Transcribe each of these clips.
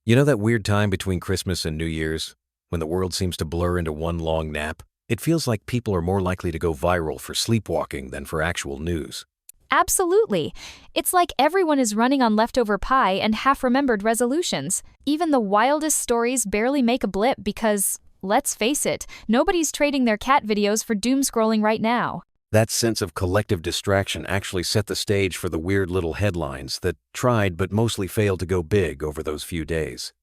You know that weird time between Christmas and New Year's, when the world seems to blur into one long nap? It feels like people are more likely to go viral for sleepwalking than for actual news. Absolutely. It's like everyone is running on leftover pie and half-remembered resolutions. Even the wildest stories barely make a blip because, let's face it, nobody's trading their cat videos for doom scrolling right now. That sense of collective distraction actually set the stage for the weird little headlines that tried but mostly failed to go big over those few days.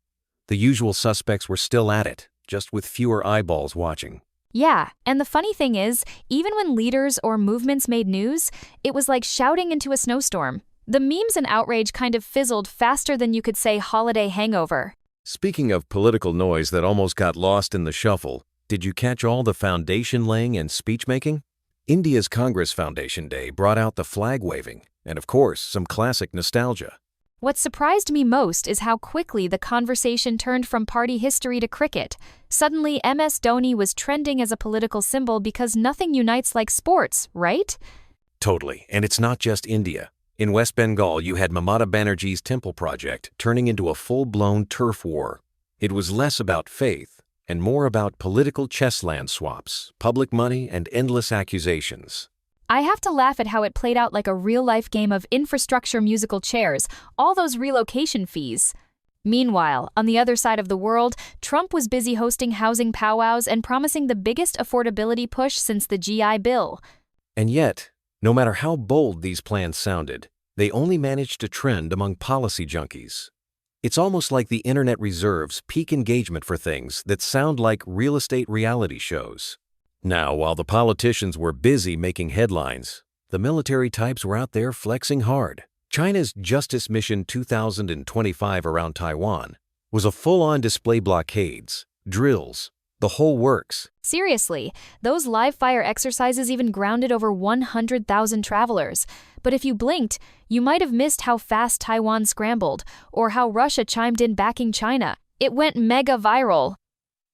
The usual suspects were still at it, just with fewer eyeballs watching. Yeah, and the funny thing is, even when leaders or movements made news, it was like shouting into a snowstorm. The memes and outrage kind of fizzled faster than you could say holiday hangover. Speaking of political noise that almost got lost in the shuffle, did you catch all the foundation laying and speech making? India's Congress Foundation Day brought out the flag waving, and of course, some classic nostalgia. What surprised me most is how quickly the conversation turned from party history to cricket. Suddenly, MS Dhoni was trending as a political symbol because nothing unites like sports, right? Totally, and it's not just India. In West Bengal, you had Mamata Banerjee's temple project turning into a full-blown turf war. It was less about faith and more about political chess land swaps, public money, and endless accusations. I have to laugh at how it played out like a real-life game of infrastructure musical chairs, all those relocation fees. Meanwhile, on the other side of the world, Trump was busy hosting housing powwows and promising the biggest affordability push since the GI Bill. And yet, no matter how bold these plans sounded, they only managed to trend among policy junkies. It's almost like the internet reserves peak engagement for things that sound like real estate reality shows. Now, while the politicians were busy making headlines, the military types were out there flexing hard. China's Justice Mission 2025 around Taiwan was a full-on display blockades, drills, the whole works. Seriously, those live-fire exercises even grounded over 100,000 travelers. But if you blinked, you might have missed how fast Taiwan scrambled, or how Russia chimed in backing China. It went mega viral,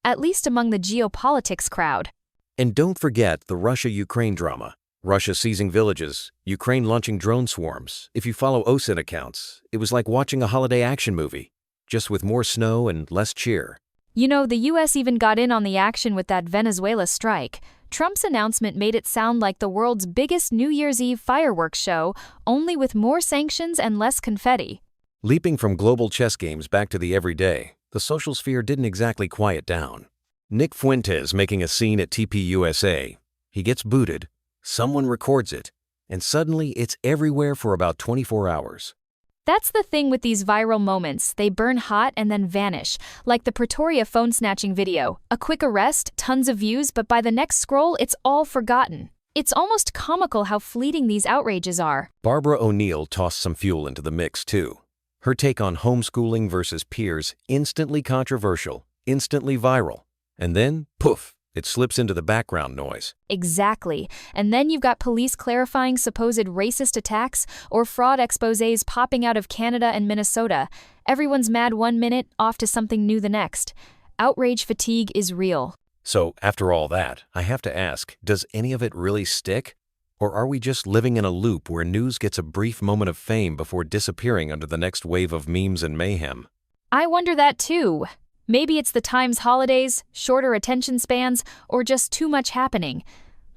at least among the geopolitics crowd. And don't forget the Russia-Ukraine drama. Russia seizing villages, Ukraine launching drone swarms. If you follow OSINT accounts, it was like watching a holiday action movie, just with more snow and less cheer. You know, the US even got in on the action with that Venezuela strike. Trump's announcement made it sound like the world's biggest New Year's Eve fireworks show, only with more sanctions and less confetti. Leaping from global chess games back to the everyday, the social sphere didn't exactly quiet down. Nick Fuentes making a scene at TPUSA. He gets booted, someone records it, and suddenly it's everywhere for about 24 hours. That's the thing with these viral moments, they burn hot and then vanish, like the Pretoria phone snatching video. A quick arrest, tons of views, but by the next scroll, it's all forgotten. It's almost comical how fleeting these outrages are. Barbara O'Neill tossed some fuel into the mix too. Her take on homeschooling versus peers, instantly controversial, instantly viral. And then, poof, it slips into the background noise. Exactly. And then you've got police clarifying supposed racist attacks or fraud exposés popping out of Canada and Minnesota. Everyone's mad one minute, off to something new the next. Outrage fatigue is real. So, after all that, I have to ask, does any of it really stick? Or are we just living in a loop where news gets a brief moment of fame before disappearing under the next wave of memes and mayhem? I wonder that too. Maybe it's the time's holidays, shorter attention spans, or just too much happening.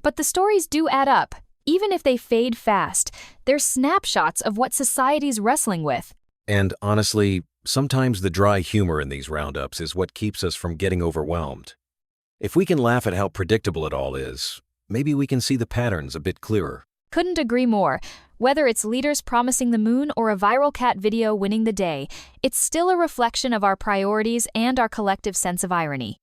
But the stories do add up. Even if they fade fast, they're snapshots of what society's wrestling with. And honestly, sometimes the dry humor in these roundups is what keeps us from getting overwhelmed. If we can laugh at how predictable it all is, maybe we can see the patterns a bit clearer. Couldn't agree more. Whether it's leaders promising the moon or a viral cat video winning the day, it's still a reflection of our priorities and our collective sense of irony.